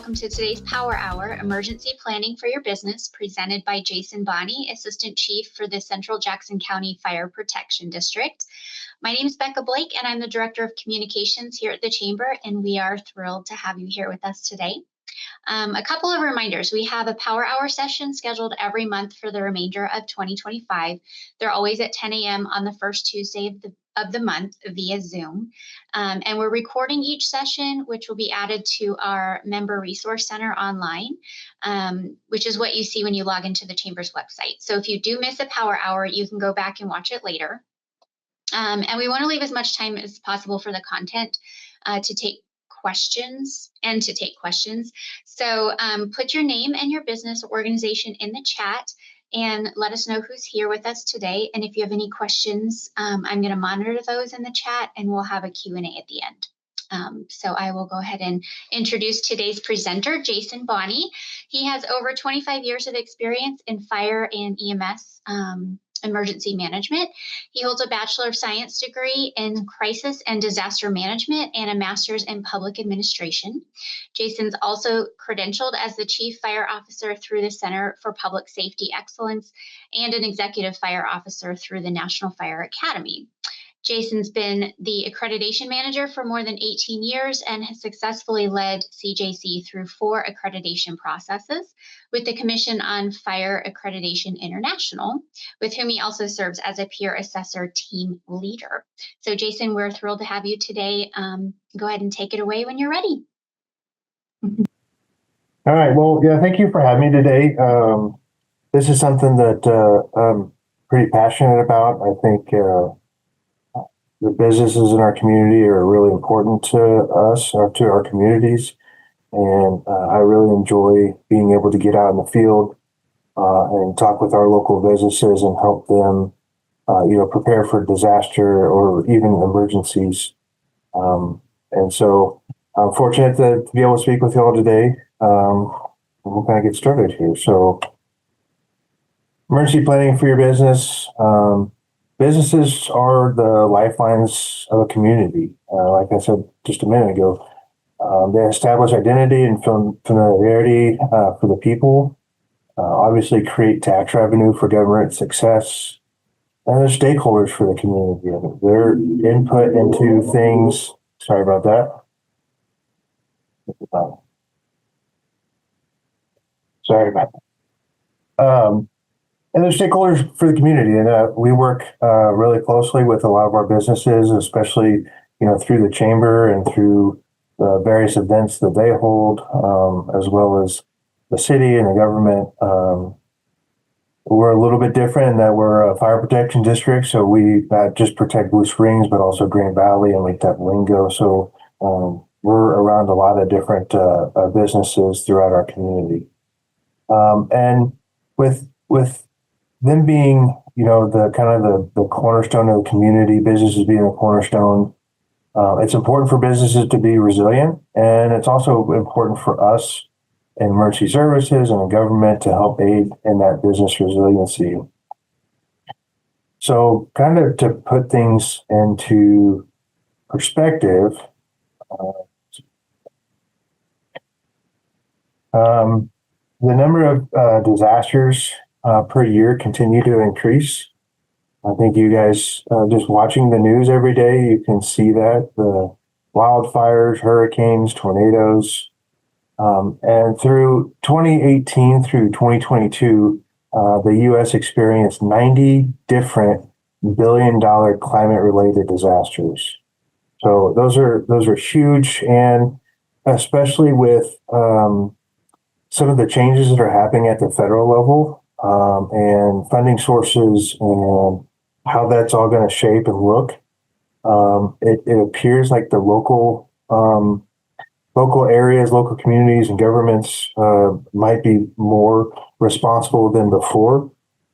welcome to today's Power Hour, Emergency Planning for Your Business, presented by Jason Bonney, Assistant Chief for the Central Jackson County Fire Protection District. My name is Becca Blake, and I'm the Director of Communications here at the Chamber, and we are thrilled to have you here with us today. A couple of reminders. We have a Power Hour session scheduled every month for the remainder of 2025. They're always at 10 a.m. on the first Tuesday of the month via Zoom. And we're recording each session, which will be added to our Member Resource Center online, which is what you see when you log into the Chamber's website. So if you do miss a Power Hour, you can go back and watch it later. And we want to leave as much time as possible for the content to take questions. So put your name and your business organization in the chat and let us know who's here with us today. And if you have any questions, I'm going to monitor those in the chat and we'll have a Q&A at the end. So I will go ahead and introduce today's presenter, Jason Bonney. He has over 25 years of experience in fire and EMS emergency management. He holds a Bachelor of Science degree in Crisis and Disaster Management and a Master's in Public Administration. Jason's also credentialed as the Chief Fire Officer through the Center for Public Safety Excellence and an Executive Fire Officer through the National Fire Academy. Jason's been the accreditation manager for more than 18 years and has successfully led CJC through 4 accreditation processes with the Commission on Fire Accreditation International, with whom he also serves as a peer assessor team leader. So Jason, we're thrilled to have you today. Go ahead and take it away when you're ready. All right. Well, yeah, thank you for having me today. This is something that I'm pretty passionate about. I think the businesses in our community are really important to us, or to our communities. And I really enjoy being able to get out in the field and talk with our local businesses and help them, prepare for disaster or even emergencies. And so I'm fortunate to be able to speak with you all today. We'll kind of get started here. So emergency planning for your business. Businesses are the lifelines of a community. Like I said just a minute ago, they establish identity and familiarity for the people, obviously create tax revenue for government success, and they're stakeholders for the community. Their input into things, sorry about that. Sorry about that. And they're stakeholders for the community, and we work really closely with a lot of our businesses, especially through the chamber and through the various events that they hold, as well as the city and the government. We're a little bit different in that we're a fire protection district, so we not just protect Blue Springs, but also Green Valley and Lake Taplingo. So we're around a lot of different businesses throughout our community, and with them being, the kind of the cornerstone of the community, businesses being a cornerstone, it's important for businesses to be resilient. And it's also important for us in emergency services and the government to help aid in that business resiliency. So kind of to put things into perspective, the number of disasters per year continue to increase. I think you guys just watching the news every day, you can see that the wildfires, hurricanes, tornadoes, and through 2018 through 2022, the U.S. experienced 90 different billion-dollar climate-related disasters. So those are huge, and especially with some of the changes that are happening at the federal level. And funding sources and how that's all going to shape and look. It appears like the local areas, local communities and governments might be more responsible than before.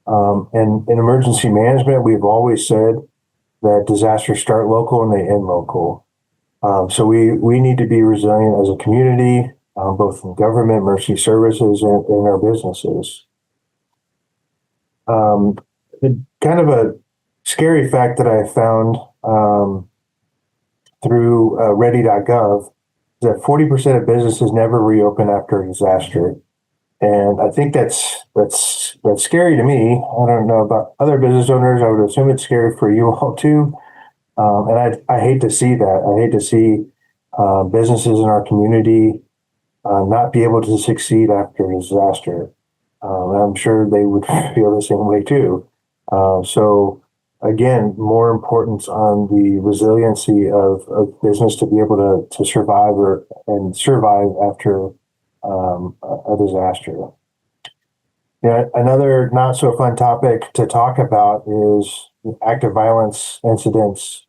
And in emergency management, we've always said that disasters start local and they end local. So we need to be resilient as a community, both in government, emergency services, and in our businesses. Kind of a scary fact that I found through ready.gov that 40% of businesses never reopen after a disaster. And I think that's scary to me. I don't know about other business owners. I would assume it's scary for you all too. And I hate to see that. I hate to see businesses in our community not be able to succeed after a disaster. I'm sure they would feel the same way too. So again, more importance on the resiliency of business to be able to survive and survive after a disaster. Yeah, another not so fun topic to talk about is active violence incidents,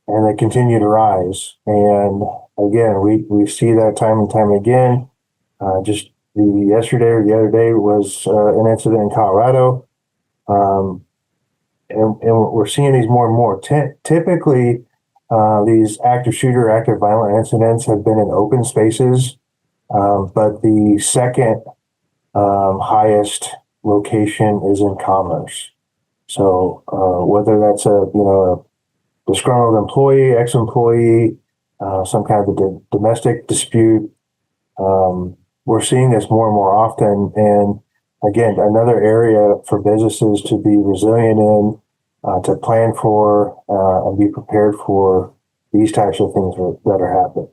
and they continue to rise. And again, we see that time and time again. Just yesterday or the other day was an incident in Colorado. And we're seeing these more and more. Typically, these active shooter, active violent incidents have been in open spaces, but the second highest location is in commerce. So whether that's a disgruntled employee, ex-employee, some kind of a domestic dispute, we're seeing this more and more often. And again, another area for businesses to be resilient in, to plan for, and be prepared for these types of things that are happening.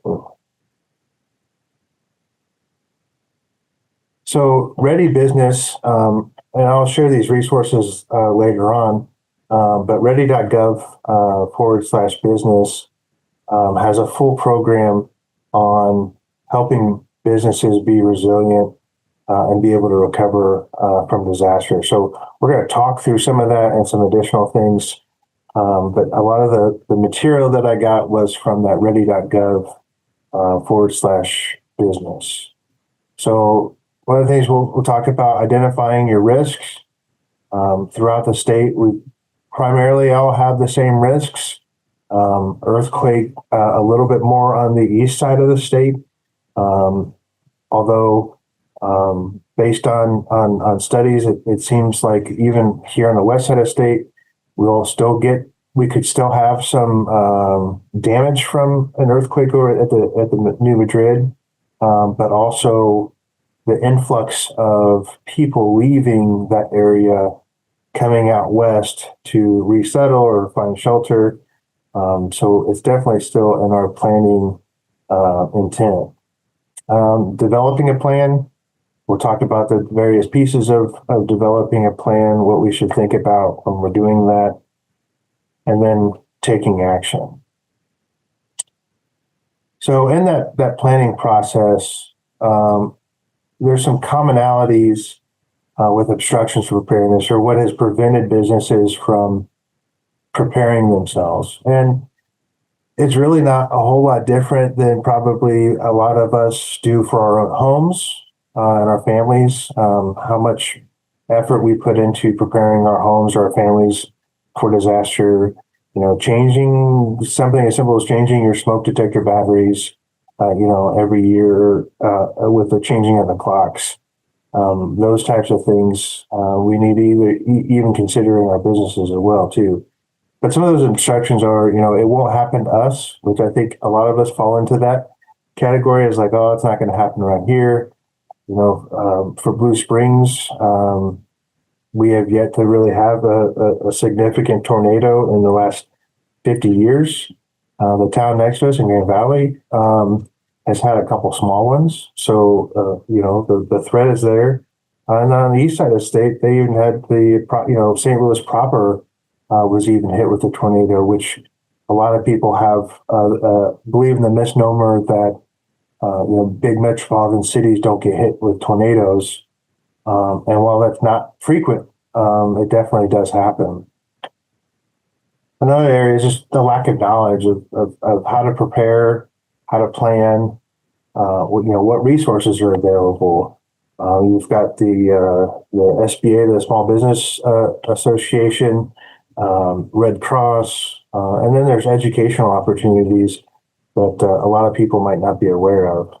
So Ready Business, and I'll share these resources later on, but ready.gov/business has a full program on helping businesses be resilient and be able to recover from disaster. So we're going to talk through some of that and some additional things. But a lot of the material that I got was from that ready.gov/business. So one of the things we'll talk about identifying your risks throughout the state. We primarily all have the same risks. Earthquake, a little bit more on the east side of the state. Although based on studies, it seems like even here on the west side of the state, we could still have some damage from an earthquake over at the New Madrid, but also the influx of people leaving that area, coming out west to resettle or find shelter. So it's definitely still in our planning intent. Developing a plan. We'll talk about the various pieces of developing a plan, what we should think about when we're doing that, and then taking action. So in that planning process, there's some commonalities with obstructions to preparedness, or what has prevented businesses from preparing themselves. And it's really not a whole lot different than probably a lot of us do for our own homes and our families. How much effort we put into preparing our homes or our families for disaster. Changing something as simple as changing your smoke detector batteries, every year with the changing of the clocks. Those types of things we need to even consider in our businesses as well too. But some of those instructions are, it won't happen to us, which I think a lot of us fall into that category as like, oh, it's not going to happen around here. For Blue Springs, we have yet to really have a significant tornado in the last 50 years. The town next to us in Grand Valley has had a couple small ones. So, the threat is there. And on the east side of the state, they even had St. Louis proper was even hit with a tornado, which a lot of people have believe in the misnomer that big metropolitan cities don't get hit with tornadoes. And while that's not frequent, it definitely does happen. Another area is just the lack of knowledge of how to prepare, how to plan, what resources are available. You've got the SBA, the Small Business Association, Red Cross, and then there's educational opportunities that a lot of people might not be aware of.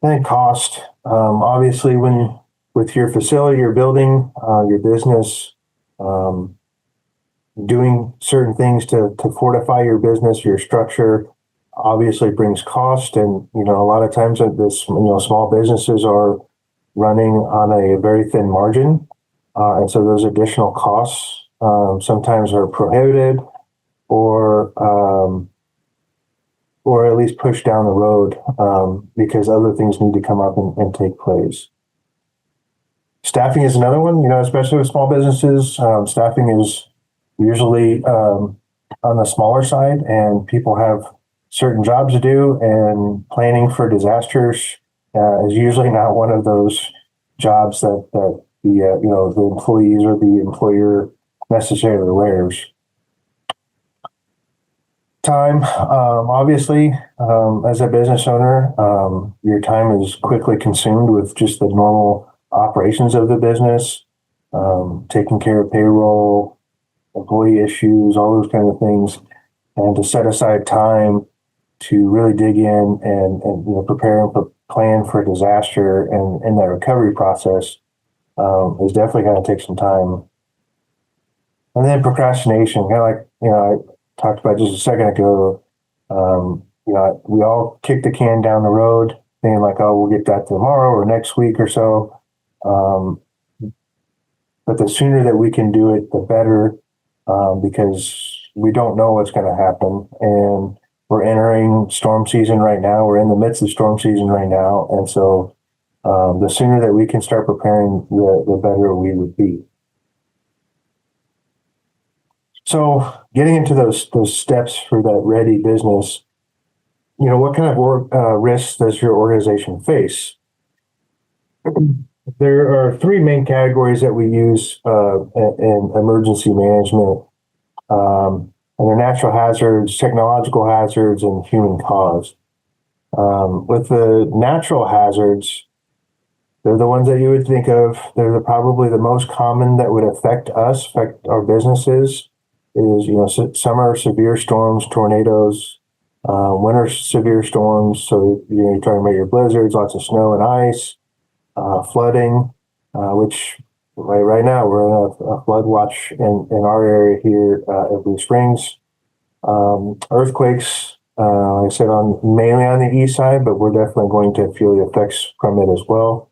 And cost, obviously, when with your facility, your building, your business, doing certain things to fortify your business, your structure, obviously brings cost, and a lot of times this small businesses are running on a very thin margin, and so those additional costs sometimes are prohibited or at least pushed down the road because other things need to come up and take place. Staffing is another one, especially with small businesses. Staffing is usually on the smaller side, and people have certain jobs to do, and planning for disasters is usually not one of those jobs that the employees or the employer necessarily wears. Time, obviously, as a business owner, your time is quickly consumed with just the normal operations of the business, taking care of payroll, employee issues, all those kind of things, and to set aside time to really dig in and prepare and plan for disaster and in that recovery process is definitely going to take some time. And then procrastination, kind of like I talked about just a second ago. We all kick the can down the road, thinking like, oh, we'll get that tomorrow or next week or so. But the sooner that we can do it, the better, because we don't know what's going to happen. And we're entering storm season right now. We're in the midst of storm season right now. And so the sooner that we can start preparing, the better we would be. So getting into those steps for that ready business, what kind of risks does your organization face? There are three main categories that we use in emergency management, and they're natural hazards, technological hazards, and human caused. With the natural hazards, they're the ones that you would think of. They're probably the most common that would affect us, affect our businesses. Is summer severe storms, tornadoes, winter severe storms. So you're talking about your blizzards, lots of snow and ice. Flooding, which right now we're in a flood watch in our area here at Blue Springs. Earthquakes, like I said, mainly on the east side, but we're definitely going to feel the effects from it as well.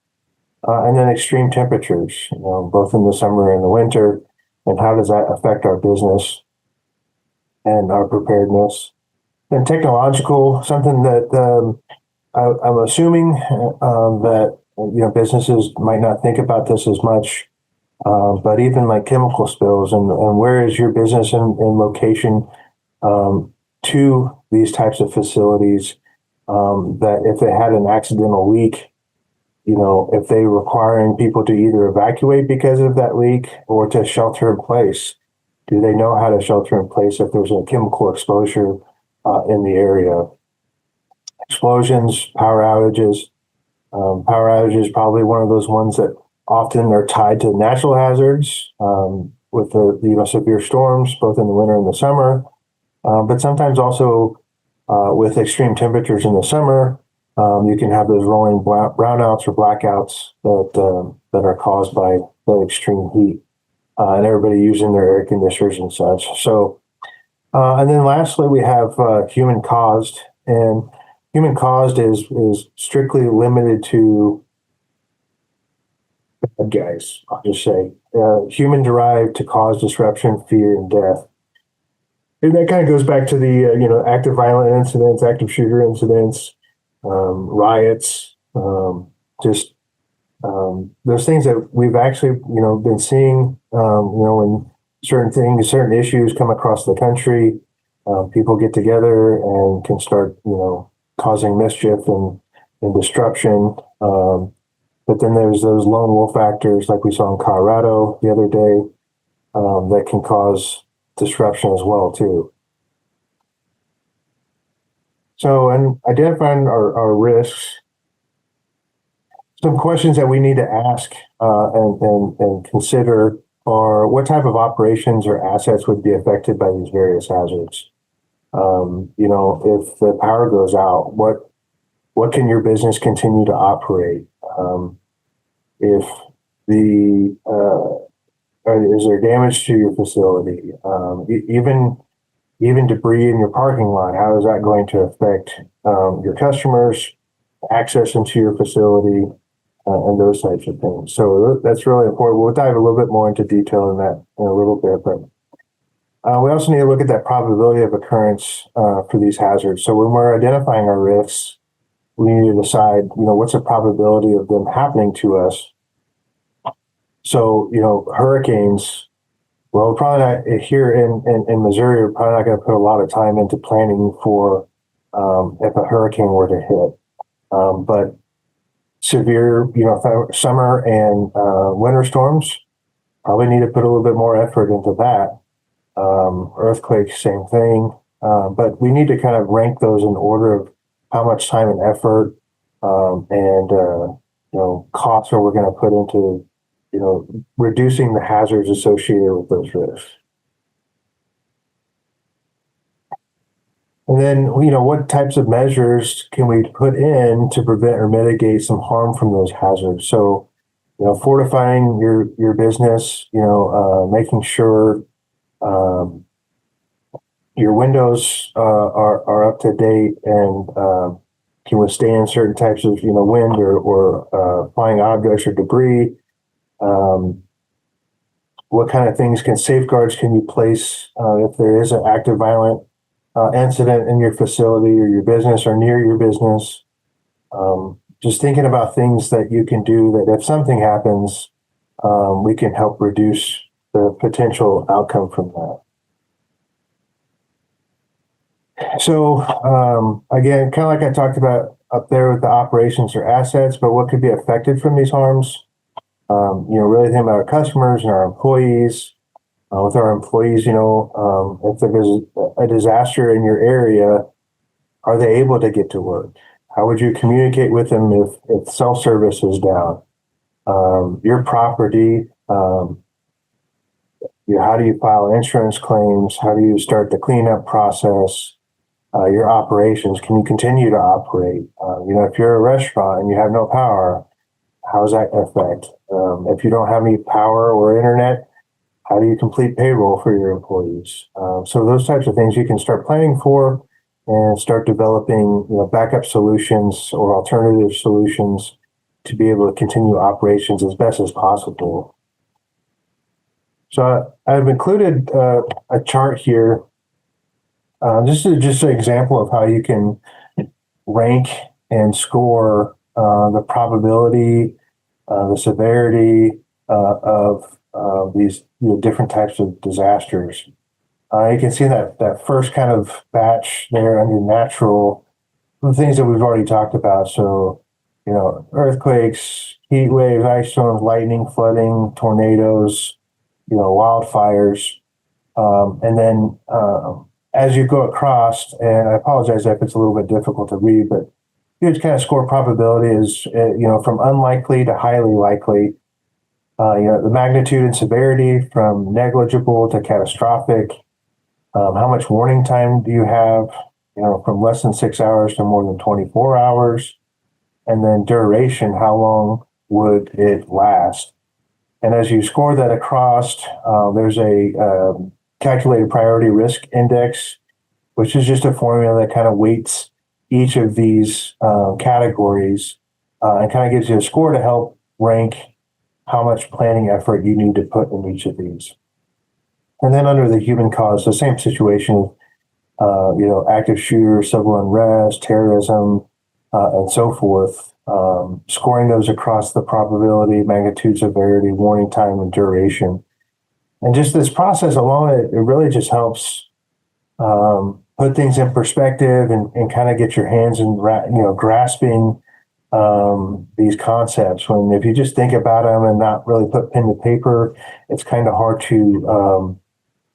And then extreme temperatures, both in the summer and the winter, and how does that affect our business and our preparedness? And technological, something that I'm assuming that businesses might not think about this as much, but even like chemical spills and where is your business and location to these types of facilities, that if they had an accidental leak, if they requiring people to either evacuate because of that leak or to shelter in place, do they know how to shelter in place if there's a chemical exposure in the area? Explosions, power outages. Power outages is probably one of those ones that often are tied to natural hazards with the severe storms, both in the winter and the summer, but sometimes also with extreme temperatures in the summer, you can have those rolling brownouts or blackouts that are caused by the extreme heat and everybody using their air conditioners and such. So, and then lastly, we have human caused, and human caused is strictly limited to bad guys. I'll just say human derived to cause disruption, fear, and death. And that kind of goes back to the active violent incidents, active shooter incidents, riots, just those things that we've actually been seeing. When certain issues come across the country, people get together and can start causing mischief and disruption. But then there's those lone wolf actors like we saw in Colorado the other day that can cause disruption as well too. So, and identifying our risks, some questions that we need to ask and consider are what type of operations or assets would be affected by these various hazards. If the power goes out, what can your business continue to operate? If is there damage to your facility? Even even debris in your parking lot. How is that going to affect your customers, access into your facility, and those types of things. So that's really important. We'll dive a little bit more into detail in that in a little bit, but we also need to look at that probability of occurrence for these hazards. So when we're identifying our risks, we need to decide, what's the probability of them happening to us. So, hurricanes, well, probably not here in Missouri, we're probably not going to put a lot of time into planning for if a hurricane were to hit. But severe, summer and winter storms, probably need to put a little bit more effort into that. Earthquakes, same thing. But we need to kind of rank those in order of how much time and effort and costs are we're going to put into reducing the hazards associated with those risks. And then, what types of measures can we put in to prevent or mitigate some harm from those hazards? So, fortifying your business, making sure your windows are up to date and can withstand certain types of wind or flying objects or debris. What kind of things safeguards can you place if there is an active violent incident in your facility or your business or near your business? Just thinking about things that you can do that if something happens, we can help reduce the potential outcome from that. So again, kind of like I talked about up there with the operations or assets, but what could be affected from these harms? Really think about our customers and our employees. With our employees, if there's a disaster in your area, are they able to get to work? How would you communicate with them if self-service is down? Your property, how do you file insurance claims? How do you start the cleanup process? Your operations, can you continue to operate? If you're a restaurant and you have no power, how does that affect? If you don't have any power or internet, how do you complete payroll for your employees? So those types of things you can start planning for and start developing backup solutions or alternative solutions to be able to continue operations as best as possible. So I've included a chart here. This is just an example of how you can rank and score the probability, the severity of these different types of disasters. You can see that first kind of batch there under natural, the things that we've already talked about. So, earthquakes, heat waves, ice storms, lightning, flooding, tornadoes, wildfires. And then as you go across, and I apologize if it's a little bit difficult to read, but you just kind of score probability as, from unlikely to highly likely. The magnitude and severity from negligible to catastrophic. How much warning time do you have? From less than 6 hours to more than 24 hours. And then duration, how long would it last? And as you score that across, there's a calculated priority risk index, which is just a formula that kind of weights each of these categories and kind of gives you a score to help rank how much planning effort you need to put in each of these. And then under the human cause, the same situation, active shooter, civil unrest, terrorism, and so forth, scoring those across the probability, magnitude, severity, warning time, and duration. And just this process alone, it really just helps put things in perspective and kind of get your hands in, grasping these concepts. When if you just think about them and not really put pen to paper, it's kind of hard to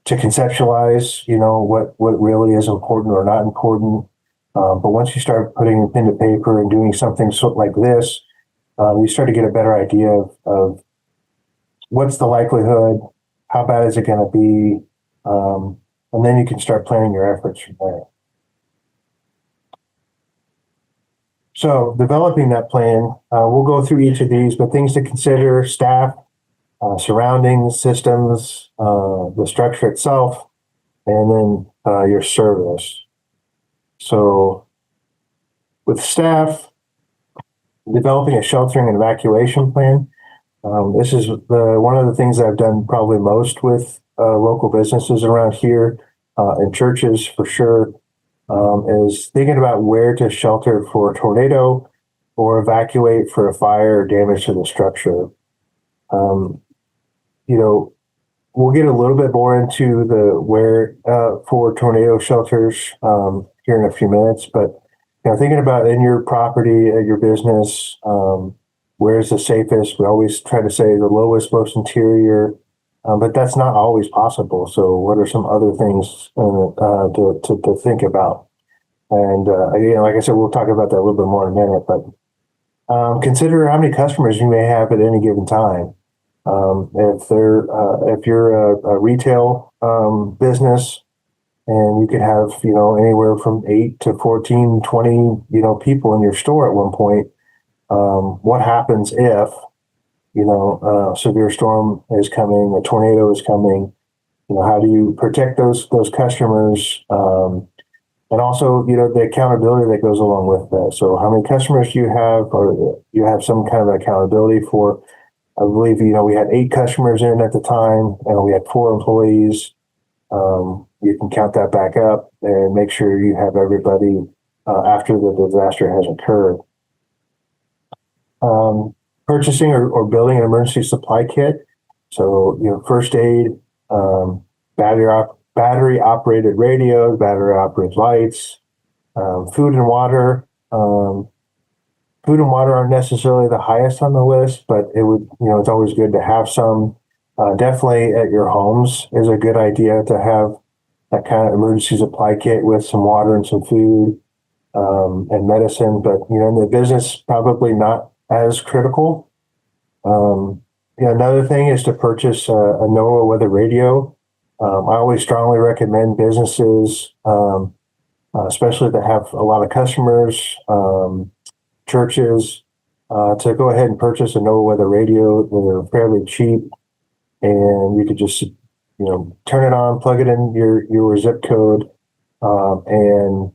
conceptualize, what really is important or not important. But once you start putting pen to paper and doing something like this, you start to get a better idea of what's the likelihood, how bad is it going to be, and then you can start planning your efforts from there. So developing that plan, we'll go through each of these, but things to consider: staff, surroundings, systems, the structure itself, and then your service. So with staff, developing a sheltering and evacuation plan. This is one of the things I've done probably most with local businesses around here and churches for sure, is thinking about where to shelter for a tornado or evacuate for a fire or damage to the structure. Um, you know, we'll get a little bit more into the where for tornado shelters here in a few minutes, but thinking about in your property, at your business, where's the safest? We always try to say the lowest, most interior, but that's not always possible. So, what are some other things to think about? And like I said, we'll talk about that a little bit more in a minute. But consider how many customers you may have at any given time. If you're a retail business, and you could have anywhere from 8 to 14, 20 people in your store at one point. What happens if a severe storm is coming, a tornado is coming? How do you protect those customers? And also, the accountability that goes along with that. So, how many customers do you have, or you have some kind of accountability for? I believe we had 8 customers in at the time, and we had 4 employees. You can count that back up and make sure you have everybody after the disaster has occurred. Purchasing or building an emergency supply kit. So, first aid, battery operated radios, battery operated lights, food and water. Food and water aren't necessarily the highest on the list, but it's always good to have some. Definitely at your homes is a good idea to have that kind of emergency supply kit with some water and some food and medicine. But in the business, probably not as critical. Another thing is to purchase a NOAA weather radio. I always strongly recommend businesses, especially that have a lot of customers, churches, to go ahead and purchase a NOAA weather radio. They're fairly cheap. And you could just, turn it on, plug it in your zip code, and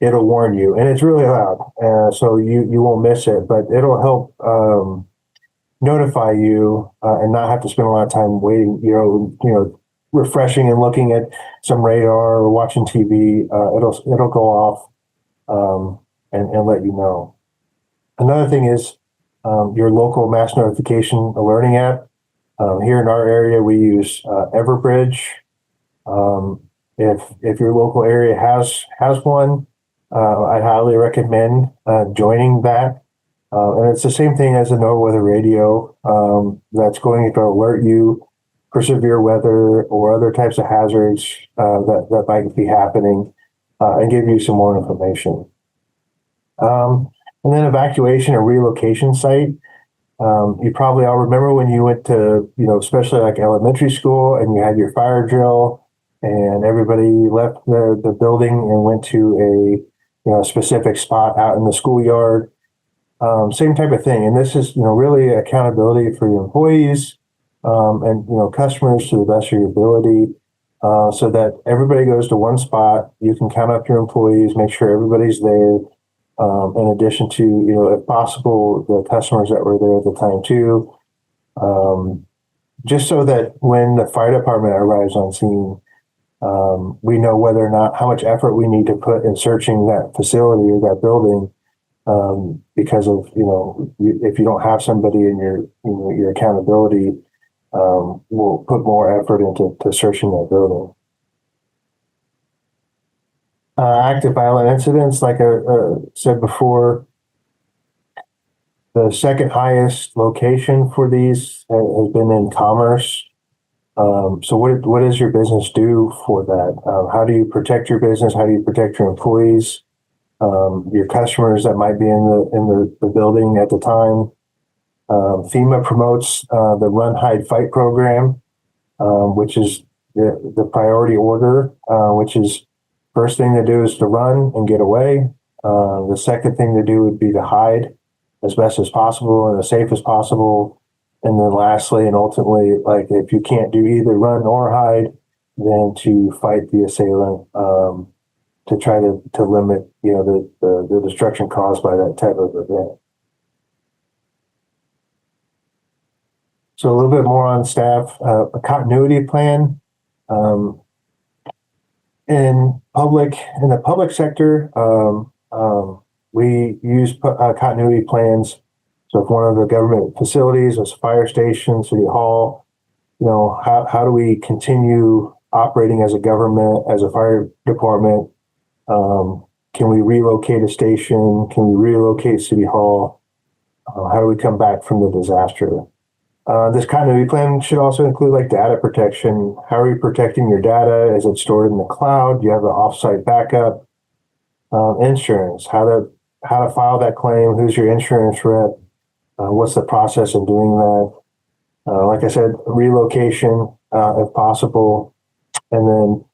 it'll warn you. And it's really loud, so you won't miss it. But it'll help notify you and not have to spend a lot of time waiting. Refreshing and looking at some radar or watching TV. It'll go off and let you know. Another thing is your local mass notification alerting app. Here in our area, we use Everbridge. If your local area has one, I highly recommend joining that. And it's the same thing as a NOAA weather radio that's going to alert you for severe weather or other types of hazards that might be happening and give you some more information. And then evacuation and relocation site. You probably all remember when you went to, especially like elementary school, and you had your fire drill, and everybody left the building and went to a specific spot out in the schoolyard. Same type of thing, and this is really accountability for your employees and customers to the best of your ability, so that everybody goes to one spot. You can count up your employees, make sure everybody's there. In addition to, if possible, the customers that were there at the time too, just so that when the fire department arrives on scene, we know whether or not how much effort we need to put in searching that facility or that building, because of if you don't have somebody in your accountability, we'll put more effort into searching that building. Active violent incidents, like I said before, the second highest location for these has been in commerce. So what does your business do for that? How do you protect your business? How do you protect your employees, your customers that might be in the building at the time? FEMA promotes the Run, Hide, Fight program, which is the priority order, which is first thing to do is to run and get away. The second thing to do would be to hide as best as possible and as safe as possible. And then lastly and ultimately, like if you can't do either run or hide, than to fight the assailant, to try to limit, the destruction caused by that type of event. So a little bit more on staff, a continuity plan. In the public sector, we use continuity plans. So if one of the government facilities is a fire station, city hall, how do we continue operating as a government, as a fire department? Can we relocate a station? Can we relocate city hall? How do we come back from the disaster? This continuity plan should also include like data protection. How are you protecting your data? Is it stored in the cloud? Do you have an offsite backup? Insurance, how to file that claim? Who's your insurance rep? What's the process of doing that? Like I said, relocation if possible, and then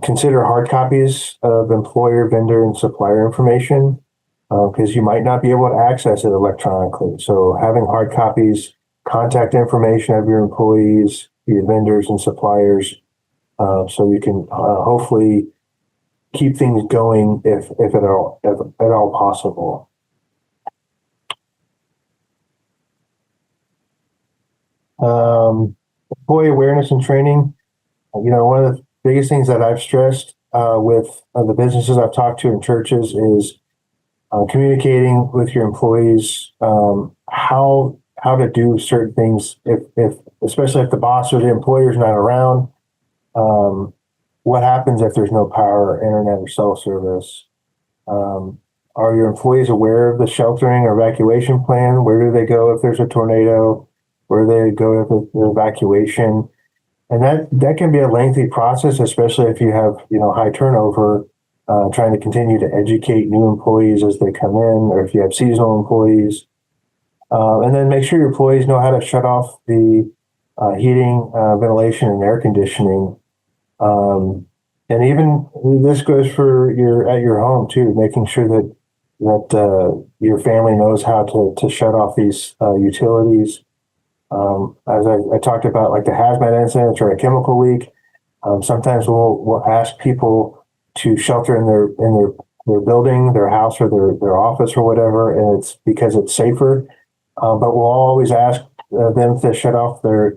consider hard copies of employer, vendor, and supplier information because you might not be able to access it electronically. So having hard copies, contact information of your employees, your vendors and suppliers, so you can hopefully keep things going if at all possible. Employee awareness and training. One of the biggest things that I've stressed with the businesses I've talked to in churches is communicating with your employees how to do certain things if especially if the boss or the employer is not around. What happens if there's no power, internet, or cell service? Are your employees aware of the sheltering or evacuation plan? Where do they go if there's a tornado? Where do they go if the evacuation? And that can be a lengthy process, especially if you have high turnover, trying to continue to educate new employees as they come in, or if you have seasonal employees. And then make sure your employees know how to shut off the heating, ventilation, and air conditioning. And even this goes for at your home too, making sure that your family knows how to shut off these utilities. As I talked about, like the hazmat incidents or a chemical leak, sometimes we'll ask people to shelter in their building, their house, or their office or whatever, and it's because it's safer. But we'll always ask them to shut off their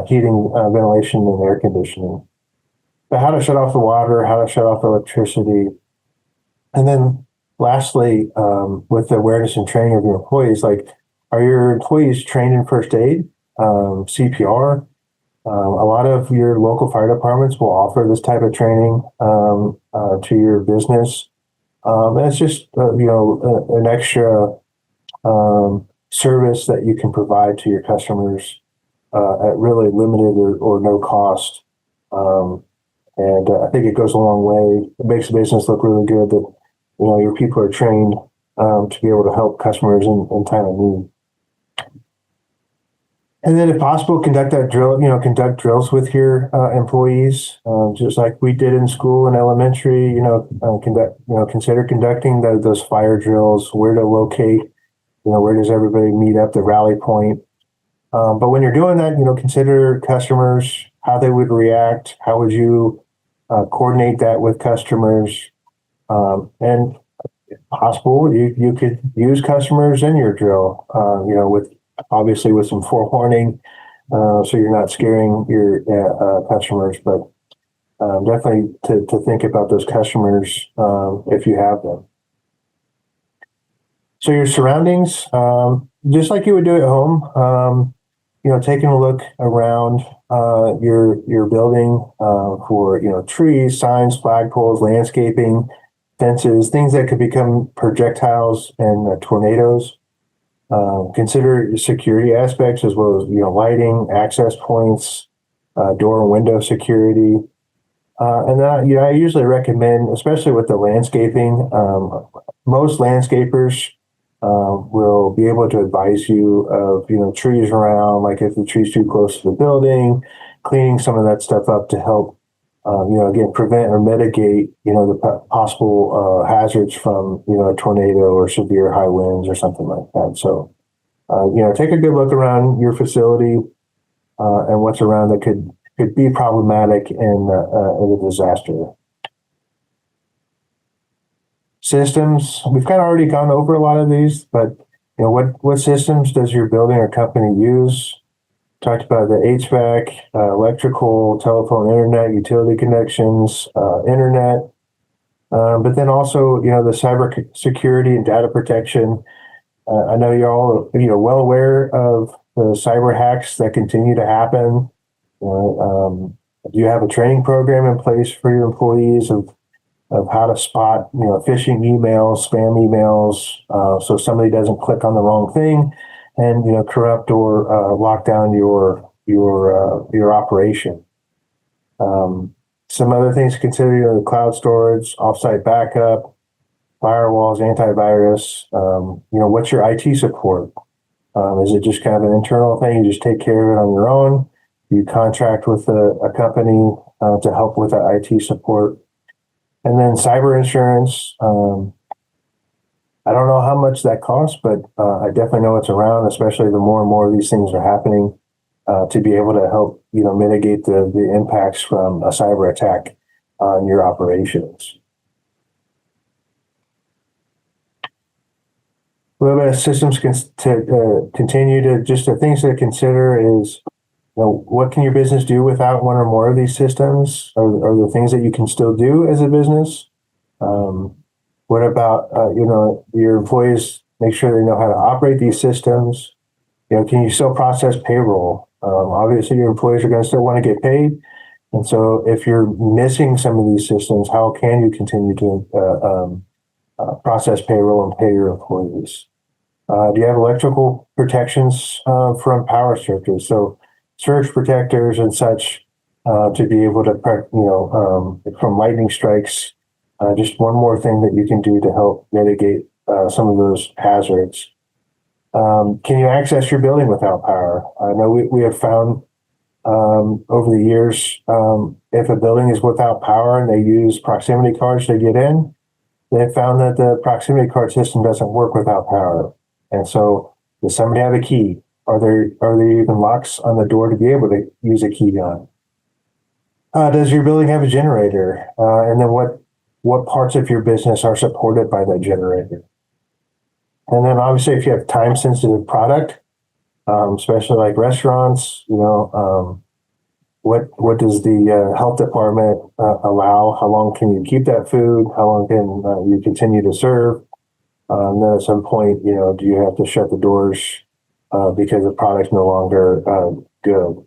heating, ventilation, and air conditioning. But how to shut off the water, how to shut off the electricity. And then lastly, with the awareness and training of your employees, like, are your employees trained in first aid, CPR? A lot of your local fire departments will offer this type of training to your business. And it's just, an extra service that you can provide to your customers at really limited or no cost. And I think it goes a long way. It makes the business look really good that, your people are trained to be able to help customers in time of need. And then if possible, conduct drills with your employees, just like we did in school and elementary, consider conducting those fire drills, where to locate, where does everybody meet up, the rally point. But when you're doing that, consider customers, how they would react, how would you coordinate that with customers, and if possible, you could use customers in your drill, obviously with some forewarning, so you're not scaring your customers, but definitely to think about those customers if you have them. So your surroundings, just like you would do at home, taking a look around your building for trees, signs, flagpoles, landscaping, fences, things that could become projectiles and tornadoes. Consider security aspects as well as lighting, access points, door and window security. And then I usually recommend, especially with the landscaping, most landscapers will be able to advise you of trees around, like if the tree's too close to the building, cleaning some of that stuff up to help again prevent or mitigate the possible hazards from a tornado or severe high winds or something like that. So take a good look around your facility and what's around that could could be problematic in a disaster. Systems, we've kind of already gone over a lot of these, but what systems does your building or company use? Talked about the HVAC, electrical, telephone, internet, utility connections, internet, but then also the cyber security and data protection. I know you're all well aware of the cyber hacks that continue to happen. Do you have a training program in place for your employees of how to spot phishing emails, spam emails, so somebody doesn't click on the wrong thing and corrupt or lock down your operation? Some other things to consider: the cloud storage, offsite backup, firewalls, antivirus. What's your IT support? Is it just kind of an internal thing? You just take care of it on your own? You contract with a company to help with that IT support? And then cyber insurance. I don't know how much that costs, but I definitely know it's around, especially the more and more of these things are happening, to be able to help mitigate the impacts from a cyber attack on your operations. A little bit of systems to continue to just the things to consider is, what can your business do without one or more of these systems? Are there things that you can still do as a business? What about, your employees? Make sure they know how to operate these systems. Can you still process payroll? Obviously, your employees are going to still want to get paid. And so if you're missing some of these systems, how can you continue to process payroll and pay your employees? Do you have electrical protections from power surges? So surge protectors and such to be able to, from lightning strikes. Just one more thing that you can do to help mitigate some of those hazards. Can you access your building without power? I know we have found over the years, if a building is without power and they use proximity cards to get in, they found that the proximity card system doesn't work without power. And so, does somebody have a key? Are there even locks on the door to be able to use a key on? Does your building have a generator? And then what parts of your business are supported by that generator? And then obviously, if you have time-sensitive product, especially like restaurants, what does the health department allow? How long can you keep that food? How long can you continue to serve? Then at some point, do you have to shut the doors because the product's no longer good?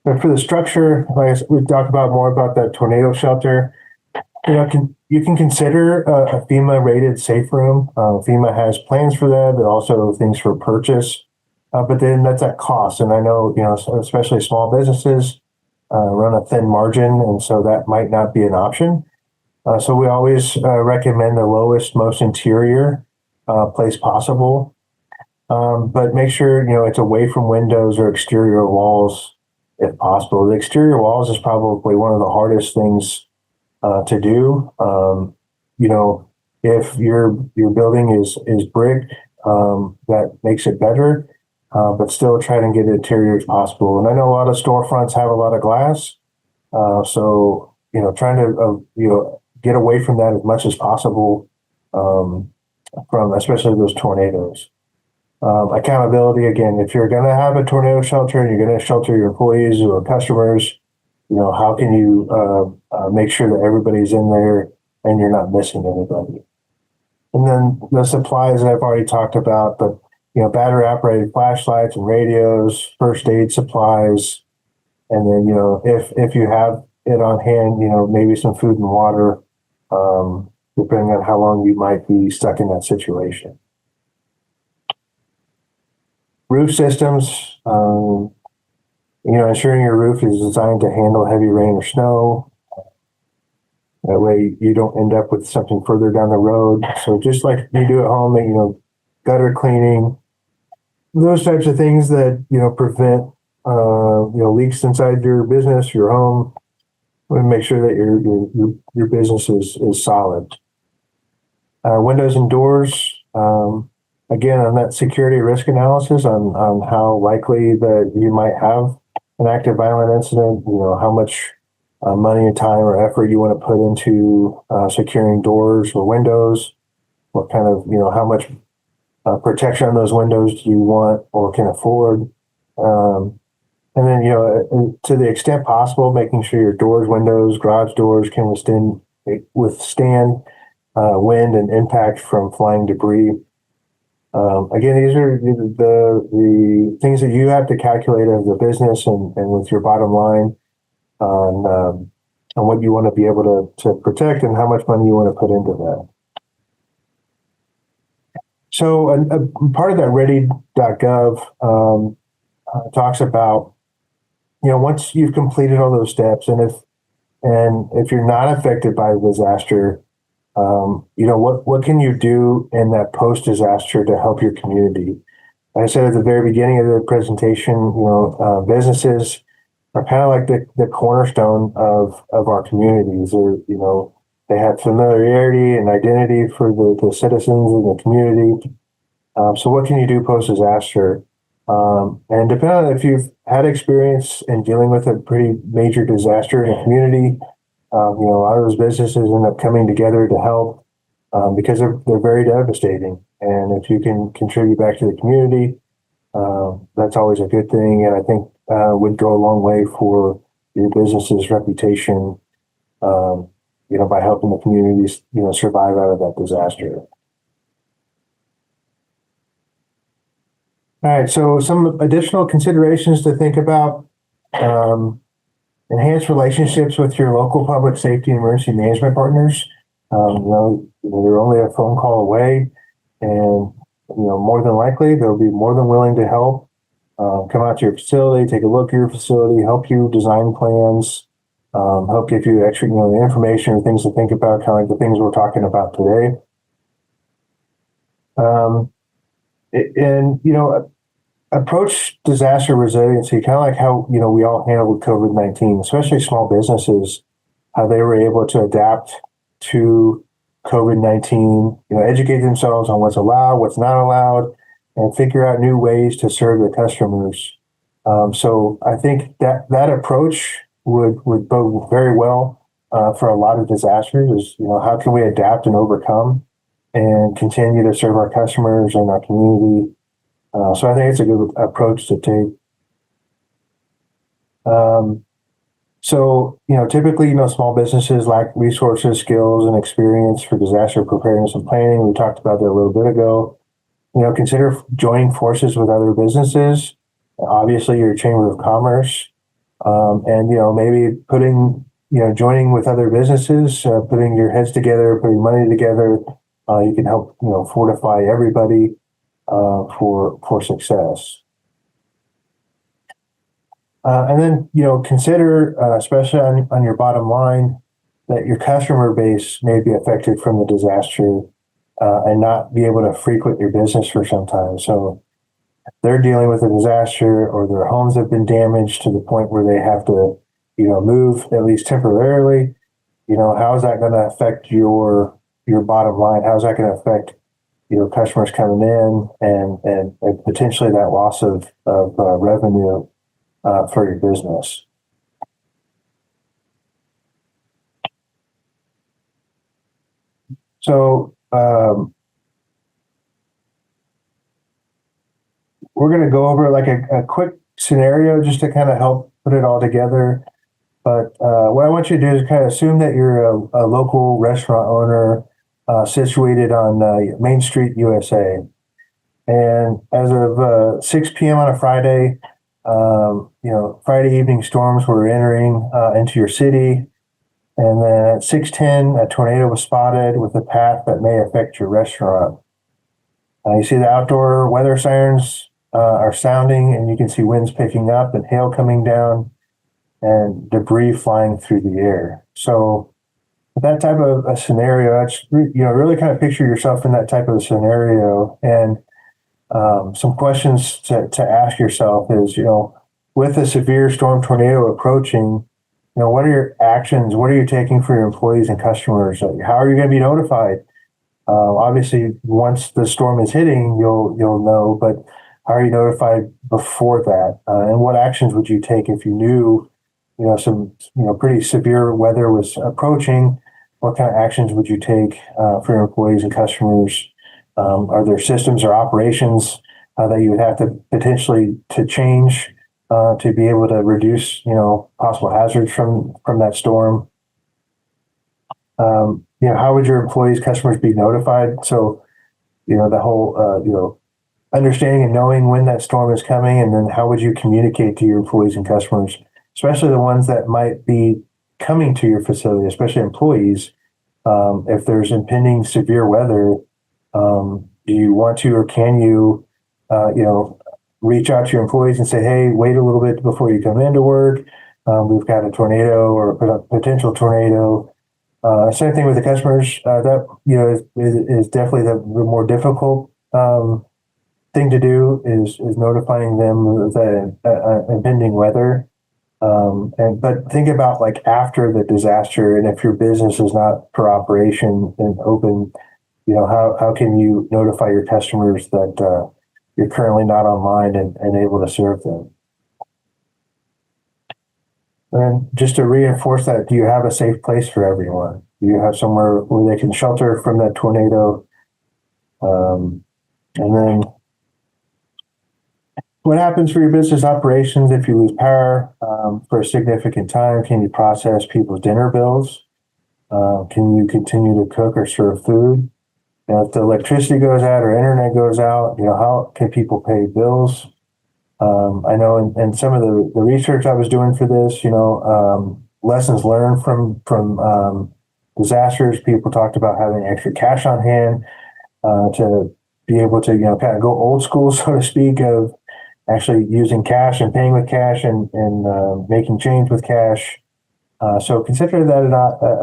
But for the structure, we've talked about more about that tornado shelter. You can consider a FEMA rated safe room. FEMA has plans for that, but also things for purchase. But then that's at cost. And I know, especially small businesses run a thin margin, and so that might not be an option. So we always recommend the lowest, most interior place possible. But make sure, it's away from windows or exterior walls if possible. The exterior walls is probably one of the hardest things to do. If your building is brick, that makes it better, but still try to get it interior as possible. And I know a lot of storefronts have a lot of glass, so trying to get away from that as much as possible, from especially those tornadoes. Accountability, again, if you're going to have a tornado shelter and you're going to shelter your employees or customers, how can you make sure that everybody's in there and you're not missing anybody? And then the supplies that I've already talked about, but battery operated flashlights and radios, first aid supplies, and then if you have it on hand, maybe some food and water, depending on how long you might be stuck in that situation. Roof systems, ensuring your roof is designed to handle heavy rain or snow. That way you don't end up with something further down the road. So just like you do at home, gutter cleaning, those types of things that, prevent, leaks inside your business, your home. We make sure that your business is solid. Windows and doors, again, on that security risk analysis on how likely that you might have an active violent incident, how much money and time or effort you want to put into securing doors or windows, what kind of, how much protection on those windows do you want or can afford. And then, to the extent possible, making sure your doors, windows, garage doors can withstand wind and impact from flying debris. Again, these are the things that you have to calculate as a business and with your bottom line on what you want to be able to protect and how much money you want to put into that. So a part of that ready.gov talks about, once you've completed all those steps, and if you're not affected by a disaster, what can you do in that post-disaster to help your community? Like I said at the very beginning of the presentation, businesses are kind of like the cornerstone of our communities. Or, they have familiarity and identity for the citizens in the community. So what can you do post-disaster? And depending on if you've had experience in dealing with a pretty major disaster in a community, a lot of those businesses end up coming together to help because they're very devastating. And if you can contribute back to the community, that's always a good thing. And I think would go a long way for your business's reputation, by helping the communities, survive out of that disaster. All right, so some additional considerations to think about. Enhance relationships with your local public safety and emergency management partners. They're only a phone call away, and more than likely they'll be more than willing to help. Come out to your facility, take a look at your facility, help you design plans, help give you extra, the information or things to think about, kind of like the things we're talking about today. Approach disaster resiliency, kind of like how, we all handled COVID-19, especially small businesses, how they were able to adapt to COVID-19, educate themselves on what's allowed, what's not allowed, and figure out new ways to serve their customers. So I think that approach would bode very well for a lot of disasters is, how can we adapt and overcome and continue to serve our customers and our community. So I think it's a good approach to take. Typically, small businesses lack resources, skills, and experience for disaster preparedness and planning. We talked about that a little bit ago. Consider joining forces with other businesses. Obviously, your Chamber of Commerce, and maybe joining with other businesses, putting your heads together, putting money together. You can help fortify everybody for success. And then, consider, especially on your bottom line, that your customer base may be affected from the disaster and not be able to frequent your business for some time. So they're dealing with a disaster or their homes have been damaged to the point where they have to, move at least temporarily. How is that going to affect your bottom line? How is that going to affect customers coming in and potentially that loss of revenue for your business. So we're going to go over like a quick scenario just to kind of help put it all together. But what I want you to do is kind of assume that you're a local restaurant owner situated on Main Street, USA. And as of 6 p.m. on a Friday, Friday evening storms were entering into your city. And then at 6:10, a tornado was spotted with a path that may affect your restaurant. You see the outdoor weather sirens are sounding, and you can see winds picking up and hail coming down and debris flying through the air. So that type of a scenario, really kind of picture yourself in that type of a scenario. And some questions to ask yourself is, with a severe storm tornado approaching, what are your actions? What are you taking for your employees and customers? How are you going to be notified? Obviously, once the storm is hitting, you'll know. But how are you notified before that? And what actions would you take if you knew, some pretty severe weather was approaching? What kind of actions would you take for your employees and customers? Are there systems or operations that you would have to potentially to change to be able to reduce, possible hazards from that storm? How would your employees, customers be notified? So, the whole, understanding and knowing when that storm is coming, and then how would you communicate to your employees and customers, especially the ones that might be coming to your facility, especially employees, if there's impending severe weather, do you want to or can you, reach out to your employees and say, hey, wait a little bit before you come into work. We've got a tornado or a potential tornado. Same thing with the customers. That is definitely the more difficult thing to do is notifying them of the impending weather. But think about like after the disaster, and if your business is not for operation and open, how can you notify your customers that you're currently not online and able to serve them? And just to reinforce that, do you have a safe place for everyone? Do you have somewhere where they can shelter from that tornado? And then what happens for your business operations if you lose power for a significant time? Can you process people's dinner bills? Can you continue to cook or serve food? If the electricity goes out or internet goes out, how can people pay bills? I know in some of the research I was doing for this, lessons learned from disasters. People talked about having extra cash on hand to be able to, kind of go old school, so to speak, of actually using cash and paying with cash and making change with cash. So consider that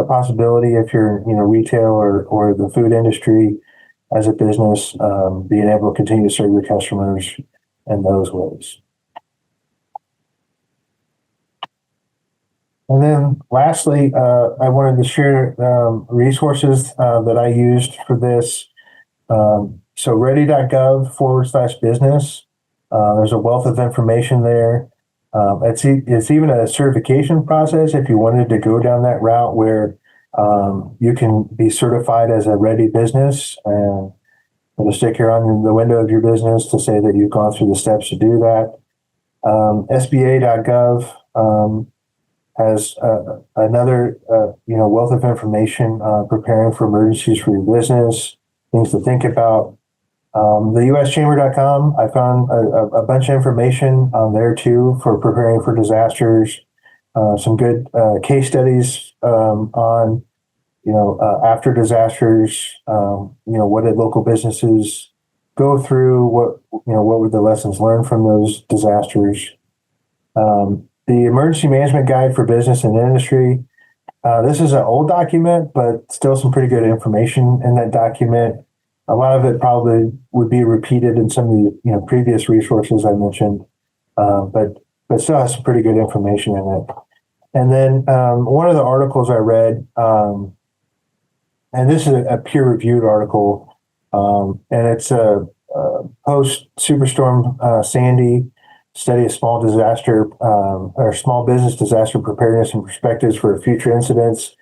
a possibility if you're, retail or the food industry as a business, being able to continue to serve your customers in those ways. And then lastly, I wanted to share resources that I used for this. So ready.gov/business. There's a wealth of information there. It's even a certification process if you wanted to go down that route where you can be certified as a ready business and put a sticker on the window of your business to say that you've gone through the steps to do that. SBA.gov has another wealth of information preparing for emergencies for your business, things to think about. The uschamber.com, I found a bunch of information on there too for preparing for disasters. Some good case studies on after disasters. What did local businesses go through? What were the lessons learned from those disasters? The Emergency Management Guide for Business and Industry. This is an old document, but still some pretty good information in that document. A lot of it probably would be repeated in some of the previous resources I mentioned, but still has some pretty good information in it. And then one of the articles I read, and this is a peer-reviewed article, and it's a post Superstorm Sandy study of small disaster or small business disaster preparedness and perspectives for future incidents.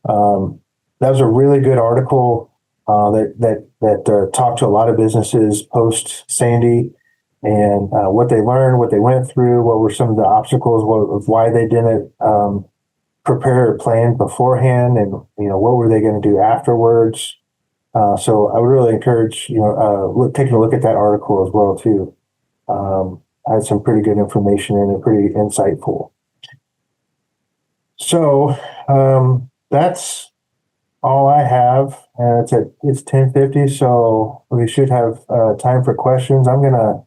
That was a really good article that talked to a lot of businesses post Sandy and what they learned, what they went through, what were some of the obstacles, why they didn't prepare or plan beforehand, and what were they going to do afterwards. So I would really encourage taking a look at that article as well too. Had some pretty good information in it, pretty insightful. So that's all I have. It's 10:50, so we should have time for questions. I'm gonna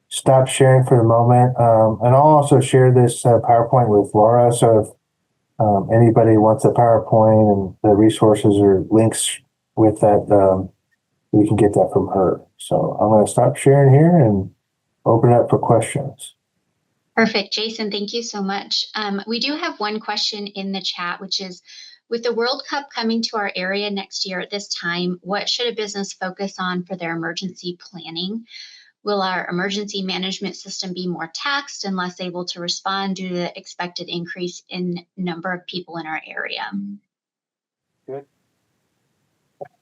stop sharing for the moment, and I'll also share this PowerPoint with Laura. So if anybody wants a PowerPoint and the resources or links with that, we can get that from her. So I'm gonna stop sharing here and open it up for questions. Perfect. Jason, thank you so much. We do have one question in the chat, which is, With the World Cup coming to our area next year at this time, what should a business focus on for their emergency planning? Will our emergency management system be more taxed and less able to respond due to the expected increase in number of people in our area? Good.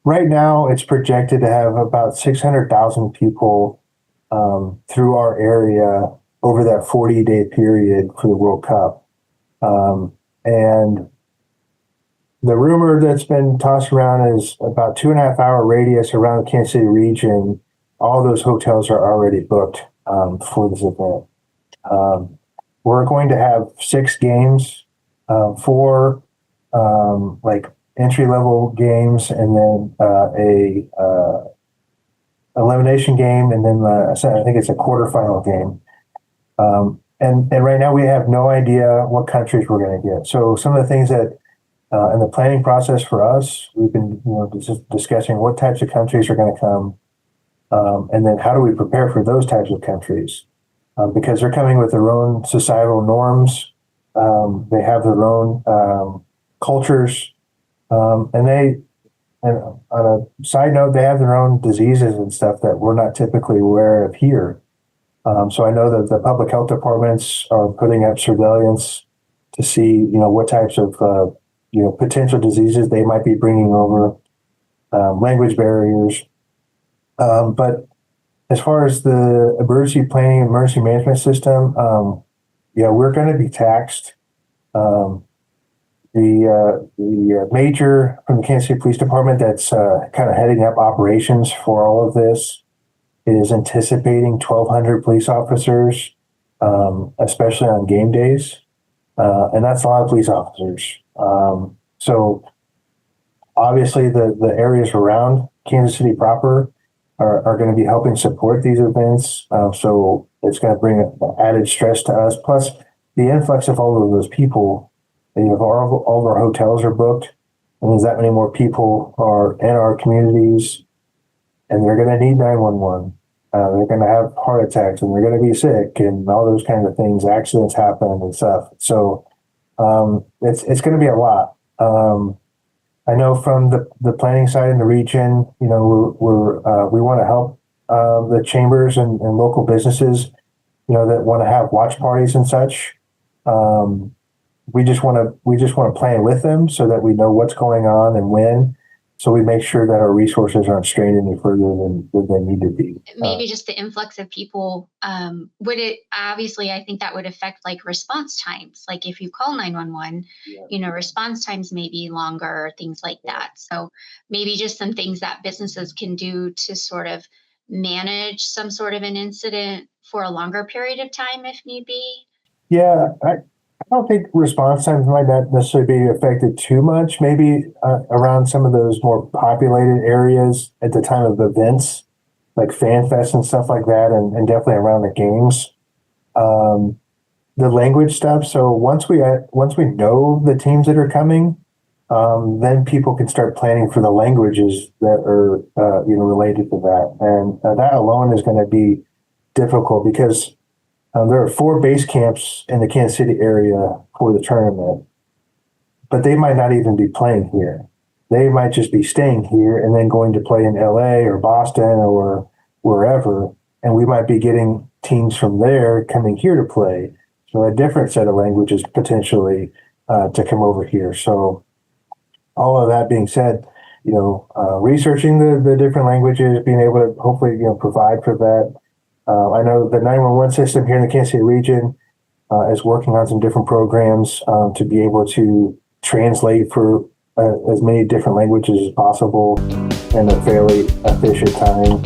Right now, it's projected to have about 600,000 people through our area over that 40-day period for the World Cup. And the rumor that's been tossed around is about 2.5 hour radius around the Kansas City region. All those hotels are already booked for this event. We're going to have 6 games, 4 like entry-level games, and then a elimination game, and then I think it's a quarterfinal game. And right now we have no idea what countries we're going to get. So some of the things that in the planning process for us, we've been just discussing what types of countries are going to come, and then how do we prepare for those types of countries, because they're coming with their own societal norms. They have their own cultures, and on a side note, they have their own diseases and stuff that we're not typically aware of here. So I know that the public health departments are putting up surveillance to see, what types of, potential diseases they might be bringing over, language barriers. But as far as the emergency planning and emergency management system, we're going to be taxed. The major from the Kansas City Police Department that's kind of heading up operations for all of this is anticipating 1,200 police officers, especially on game days. And that's a lot of police officers. So obviously the areas around Kansas City proper are going to be helping support these events. So it's going to bring added stress to us. Plus the influx of all of those people, all of our hotels are booked, and there's that many more people are in our communities, and they're going to need 911. They're going to have heart attacks, and they're going to be sick, and all those kinds of things. Accidents happen and stuff. So it's going to be a lot. I know from the planning side in the region, we want to help the chambers and local businesses, that want to have watch parties and such. We just want to plan with them so that we know what's going on and when, so we make sure that our resources aren't strained any further than they need to be. Maybe just the influx of people, would it, obviously, I think that would affect like response times. Like if you call 911, response times may be longer, things like that. So maybe just some things that businesses can do to sort of manage some sort of an incident for a longer period of time if need be. Yeah, I don't think response times might not necessarily be affected too much. Maybe around some of those more populated areas at the time of events, like Fan Fest and stuff like that, and definitely around the games. The language stuff. So once we know the teams that are coming, then people can start planning for the languages that are related to that, and that alone is going to be difficult because. There are 4 base camps in the Kansas City area for the tournament, but they might not even be playing here. They might just be staying here and then going to play in LA or Boston or wherever, and we might be getting teams from there coming here to play. So a different set of languages potentially to come over here. So all of that being said, researching the different languages, being able to hopefully provide for that. I know the 911 system here in the Kansas City region is working on some different programs to be able to translate for as many different languages as possible in a fairly efficient time.